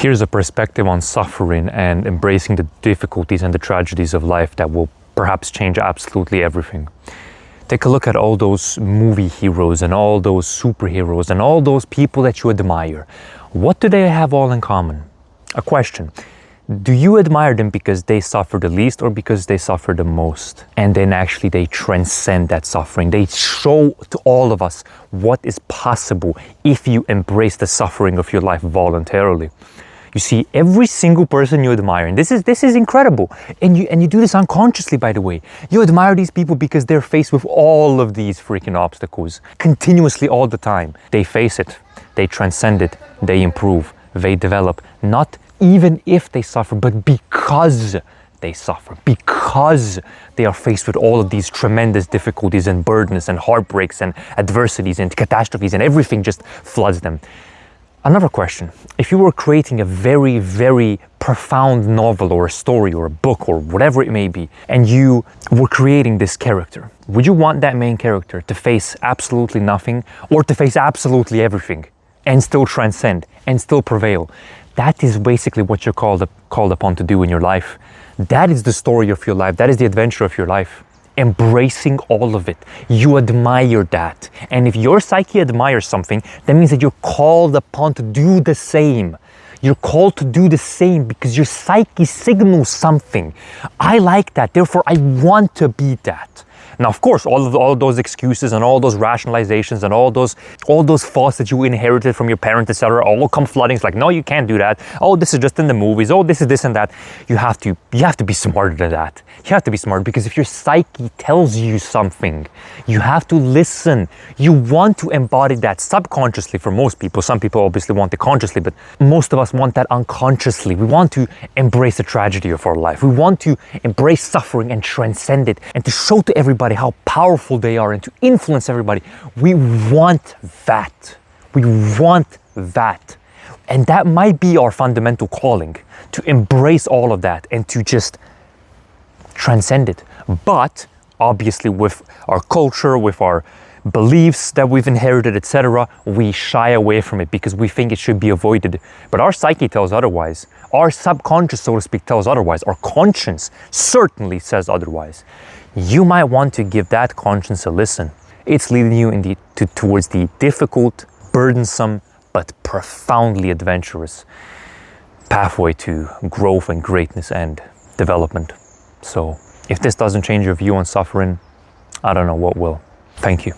Here's a perspective on suffering and embracing the difficulties and the tragedies of life that will perhaps change absolutely everything. Take a look at all those movie heroes and all those superheroes and all those people that you admire. What do they have all in common? A question. Do you admire them because they suffer the least or because they suffer the most? And then actually they transcend that suffering. They show to all of us what is possible if you embrace the suffering of your life voluntarily. You see, every single person you admire, and this is incredible, and you do this unconsciously, by the way. You admire these people because they're faced with all of these freaking obstacles continuously all the time. They face it, they transcend it, they improve, they develop, not even if they suffer, but because they suffer, because they are faced with all of these tremendous difficulties and burdens and heartbreaks and adversities and catastrophes, and everything just floods them. Another question. If you were creating a very, very profound novel or a story or a book or whatever it may be, and you were creating this character, would you want that main character to face absolutely nothing or to face absolutely everything and still transcend and still prevail? That is basically what you're called upon to do in your life. That is the story of your life. That is the adventure of your life. Embracing all of it. You admire that. And if your psyche admires something, that means that you're called upon to do the same. You're called to do the same because your psyche signals something. I like that, therefore I want to be that. Now, of course, all of those excuses and all those rationalizations and all those thoughts that you inherited from your parents, etc., all come flooding. It's like, no, you can't do that. Oh, this is just in the movies. Oh, this is this and that. You have to be smarter than that. You have to be smart because if your psyche tells you something, you have to listen. You want to embody that subconsciously for most people. Some people obviously want it consciously, but most of us want that unconsciously. We want to embrace the tragedy of our life. We want to embrace suffering and transcend it and to show to everybody how powerful they are and to influence everybody. We want that. We want that. And that might be our fundamental calling, to embrace all of that and to just transcend it. But obviously with our culture, with our beliefs that we've inherited, etc., we shy away from it because we think it should be avoided. But our psyche tells otherwise. Our subconscious, so to speak, tells otherwise. Our conscience certainly says otherwise. You might want to give that conscience a listen. It's leading you towards the difficult, burdensome, but profoundly adventurous pathway to growth and greatness and development. So if this doesn't change your view on suffering, I don't know what will. Thank you.